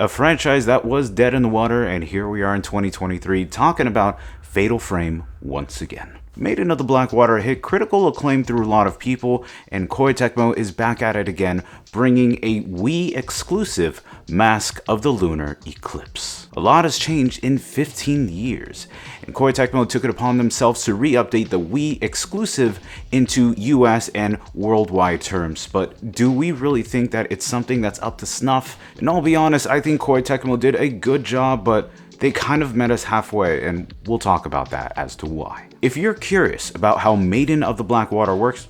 a franchise that was dead in the water, and here we are in 2023 talking about Fatal Frame once again. Maiden of the Black Water hit critical acclaim through a lot of people, and Koei Tecmo is back at it again, bringing a Wii Exclusive Mask of the Lunar Eclipse. A lot has changed in 15 years, and Koei Tecmo took it upon themselves to re-update the Wii Exclusive into US and worldwide terms, but do we really think that it's something that's up to snuff? And I'll be honest, I think Koei Tecmo did a good job, but they kind of met us halfway, and we'll talk about that as to why. If you're curious about how Maiden of the Black Water works,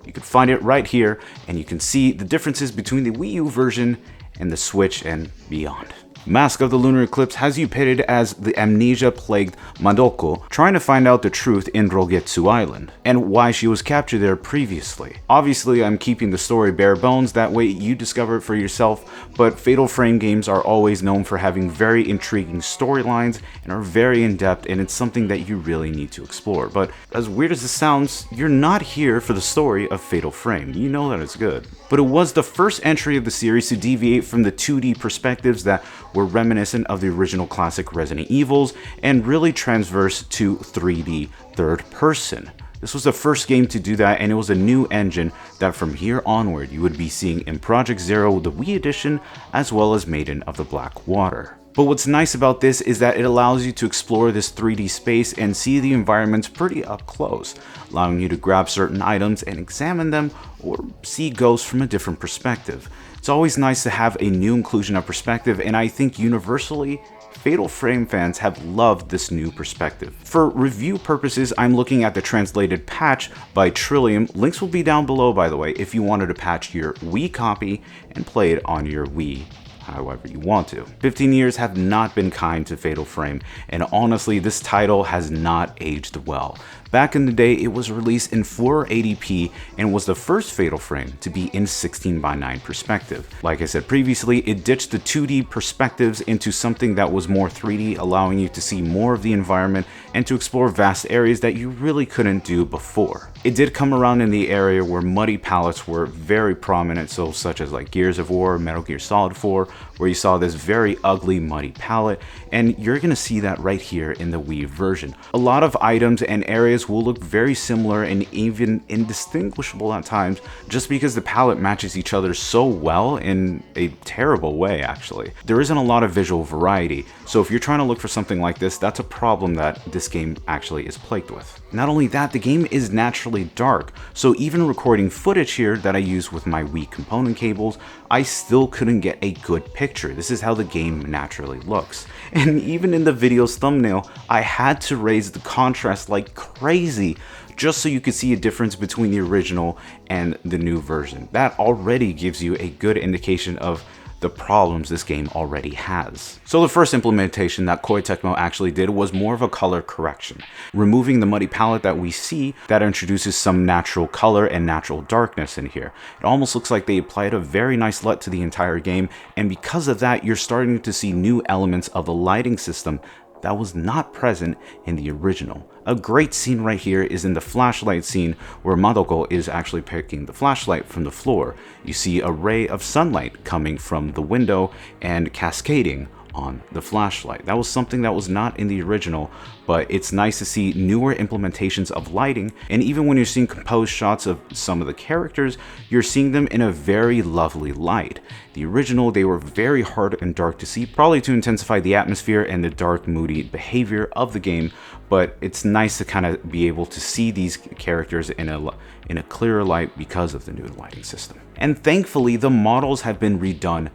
you can find it right here, and you can see the differences between the Wii U version and the Switch and beyond. Mask of the Lunar Eclipse has you pitted as the amnesia-plagued Madoko trying to find out the truth in Rogetsu Island, and why she was captured there previously. Obviously, I'm keeping the story bare bones, that way you discover it for yourself, but Fatal Frame games are always known for having very intriguing storylines and are very in-depth, and it's something that you really need to explore. But as weird as it sounds, you're not here for the story of Fatal Frame. You know that it's good. But it was the first entry of the series to deviate from the 2D perspectives that were reminiscent of the original classic Resident Evils and really transverse to 3D third person. This was the first game to do that, and it was a new engine that from here onward you would be seeing in Project Zero, the Wii edition, as well as Maiden of the Black Water. But what's nice about this is that it allows you to explore this 3D space and see the environments pretty up close, allowing you to grab certain items and examine them or see ghosts from a different perspective. It's always nice to have a new inclusion of perspective, and I think universally, Fatal Frame fans have loved this new perspective. For review purposes, I'm looking at the translated patch by Trillium. Links will be down below, by the way, if you wanted to patch your Wii copy and play it on your Wii however you want to. 15 years have not been kind to Fatal Frame, and honestly, this title has not aged well. Back in the day, it was released in 480p and was the first Fatal Frame to be in 16:9 perspective. Like I said previously, it ditched the 2D perspectives into something that was more 3D, allowing you to see more of the environment and to explore vast areas that you really couldn't do before. It did come around in the area where muddy palettes were very prominent, so such as like Gears of War, Metal Gear Solid 4, where you saw this very ugly muddy palette, and you're gonna see that right here in the Wii version. A lot of items and areas will look very similar and even indistinguishable at times, just because the palette matches each other so well in a terrible way actually. There isn't a lot of visual variety, so if you're trying to look for something like this, that's a problem that this game actually is plagued with. Not only that, the game is naturally dark, so even recording footage here that I use with my Wii component cables, I still couldn't get a good picture. This is how the game naturally looks. And even in the video's thumbnail, I had to raise the contrast like crazy just so you could see a difference between the original and the new version. That already gives you a good indication of the problems this game already has. So the first implementation that Koei Tecmo actually did was more of a color correction, removing the muddy palette that we see that introduces some natural color and natural darkness in here. It almost looks like they applied a very nice LUT to the entire game, and because of that, you're starting to see new elements of the lighting system that was not present in the original. A great scene right here is in the flashlight scene where Madoko is actually picking the flashlight from the floor. You see a ray of sunlight coming from the window and cascading on the flashlight. That was something that was not in the original, but it's nice to see newer implementations of lighting, and even when you're seeing composed shots of some of the characters, you're seeing them in a very lovely light. The original, they were very hard and dark to see, probably to intensify the atmosphere and the dark, moody behavior of the game, but it's nice to kind of be able to see these characters in a clearer light because of the new lighting system. And thankfully, the models have been redone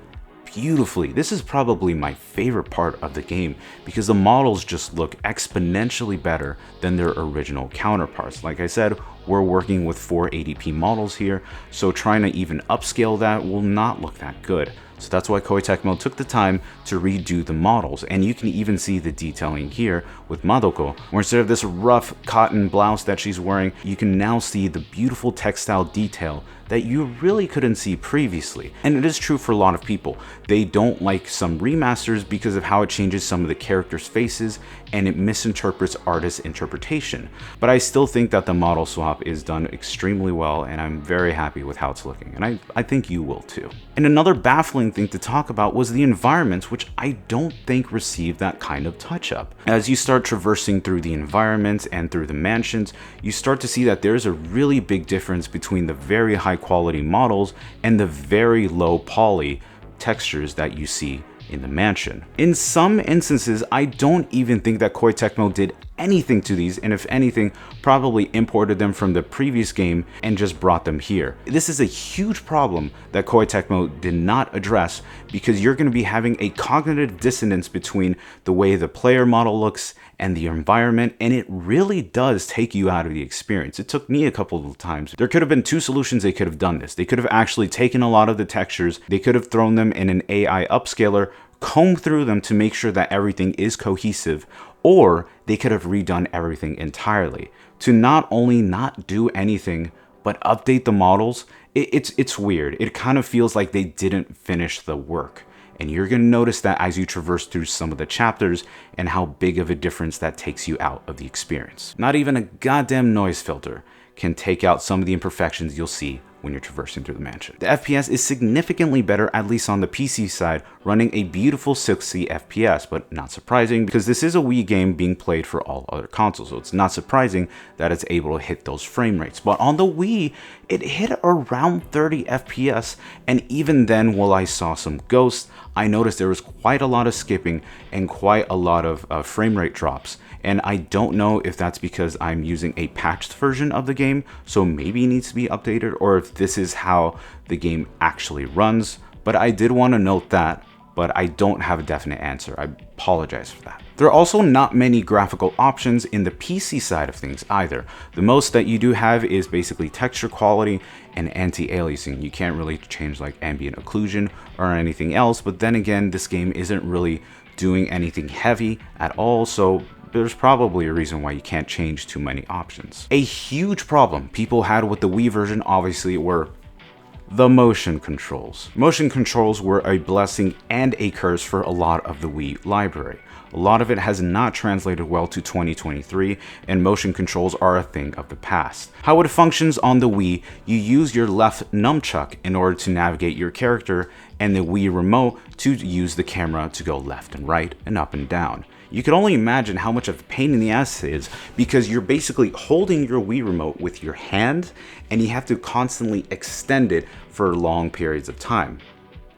beautifully. This is probably my favorite part of the game because the models just look exponentially better than their original counterparts. Like I said, we're working with 480p models here, so trying to even upscale that will not look that good. So that's why Koei Tecmo took the time to redo the models, and you can even see the detailing here with Madoko, where instead of this rough cotton blouse that she's wearing, you can now see the beautiful textile detail that you really couldn't see previously. And it is true for a lot of people. They don't like some remasters because of how it changes some of the characters' faces and it misinterprets artists' interpretation. But I still think that the model swap is done extremely well, and I'm very happy with how it's looking, and I think you will too. And another baffling important thing to talk about was the environments, which I don't think received that kind of touch-up. As you start traversing through the environments and through the mansions, you start to see that there's a really big difference between the very high quality models and the very low poly textures that you see in the mansion. In some instances, I don't even think that Koei Tecmo did anything to these, and if anything, probably imported them from the previous game and just brought them here. This is a huge problem that Koei Tecmo did not address, because you're going to be having a cognitive dissonance between the way the player model looks and the environment, and it really does take you out of the experience. It took me a couple of times. There could have been two solutions they could have done this. They could have actually taken a lot of the textures, they could have thrown them in an AI upscaler, combed through them to make sure that everything is cohesive, or they could have redone everything entirely. To not only not do anything, but update the models, it's weird. It kind of feels like they didn't finish the work. And you're going to notice that as you traverse through some of the chapters and how big of a difference that takes you out of the experience. Not even a goddamn noise filter can take out some of the imperfections you'll see when you're traversing through the mansion. The FPS is significantly better, at least on the PC side, running a beautiful 60 FPS, but not surprising because this is a Wii game being played for all other consoles, so it's not surprising that it's able to hit those frame rates. But on the Wii, it hit around 30 FPS, and even then, while I saw some ghosts, I noticed there was quite a lot of skipping and quite a lot of frame rate drops. And I don't know if that's because I'm using a patched version of the game, so maybe it needs to be updated, or if this is how the game actually runs. But I did want to note that, but I don't have a definite answer. I apologize for that. There are also not many graphical options in the PC side of things either. The most that you do have is basically texture quality and anti-aliasing. You can't really change like ambient occlusion or anything else, but then again, this game isn't really doing anything heavy at all, so there's probably a reason why you can't change too many options. A huge problem people had with the Wii version obviously were the motion controls. Motion controls were a blessing and a curse for a lot of the Wii library. A lot of it has not translated well to 2023, and motion controls are a thing of the past. How it functions on the Wii, you use your left nunchuck in order to navigate your character, and the Wii remote to use the camera to go left and right and up and down. You can only imagine how much of a pain in the ass it is, because you're basically holding your Wii remote with your hand and you have to constantly extend it for long periods of time.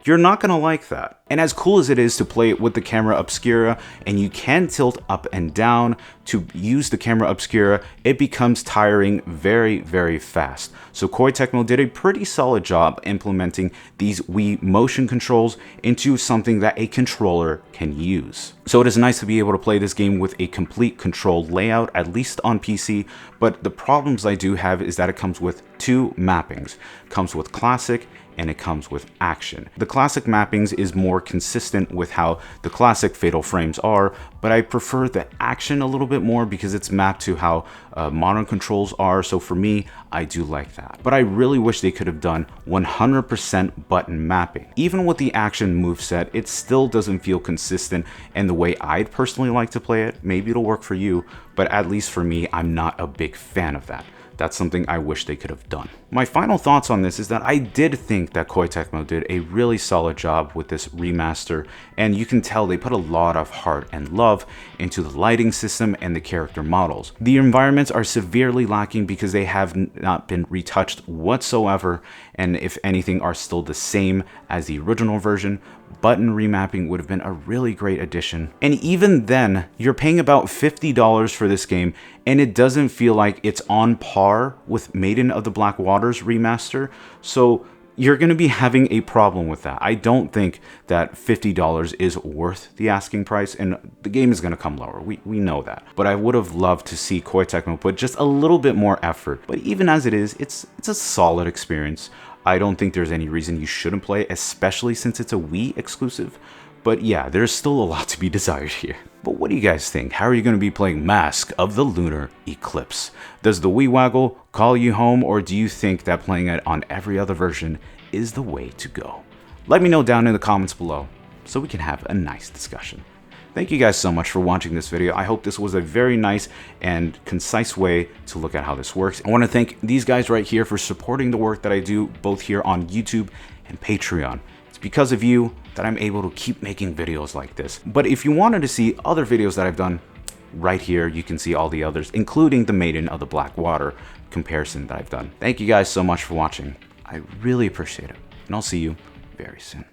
You're not gonna like that. And as cool as it is to play it with the camera obscura, and you can tilt up and down to use the camera obscura, it becomes tiring very, very fast. So Koei Tecmo did a pretty solid job implementing these Wii motion controls into something that a controller can use. So it is nice to be able to play this game with a complete controlled layout, at least on PC, but the problems I do have is that it comes with two mappings. It comes with classic and it comes with action. The classic mappings is more consistent with how the classic Fatal Frames are, but I prefer the action a little bit more because it's mapped to how modern controls are, so for me, I do like that. But I really wish they could have done 100% button mapping. Even with the action moveset, it still doesn't feel consistent in the way I'd personally like to play it. Maybe it'll work for you, but at least for me, I'm not a big fan of that. That's something I wish they could have done. My final thoughts on this is that I did think that Koei Tecmo did a really solid job with this remaster, and you can tell they put a lot of heart and love into the lighting system and the character models. The environments are severely lacking because they have not been retouched whatsoever, and if anything are still the same as the original version. Button remapping would have been a really great addition. And even then, you're paying about $50 for this game, and it doesn't feel like it's on par with Maiden of the Black Water's remaster, so you're going to be having a problem with that. I don't think that $50 is worth the asking price, and the game is going to come lower. We know that. But I would have loved to see Koei Tecmo put just a little bit more effort. But even as it is, it's a solid experience. I don't think there's any reason you shouldn't play, especially since it's a Wii exclusive. But yeah, there's still a lot to be desired here. But what do you guys think? How are you going to be playing Mask of the Lunar Eclipse? Does the Wii waggle call you home, or do you think that playing it on every other version is the way to go? Let me know down in the comments below so we can have a nice discussion. Thank you guys so much for watching this video. I hope this was a very nice and concise way to look at how this works. I want to thank these guys right here for supporting the work that I do both here on YouTube and Patreon. It's because of you that I'm able to keep making videos like this. But if you wanted to see other videos that I've done, right here you can see all the others, including the Maiden of the Black Water comparison that I've done. Thank you guys so much for watching. I really appreciate it, and I'll see you very soon.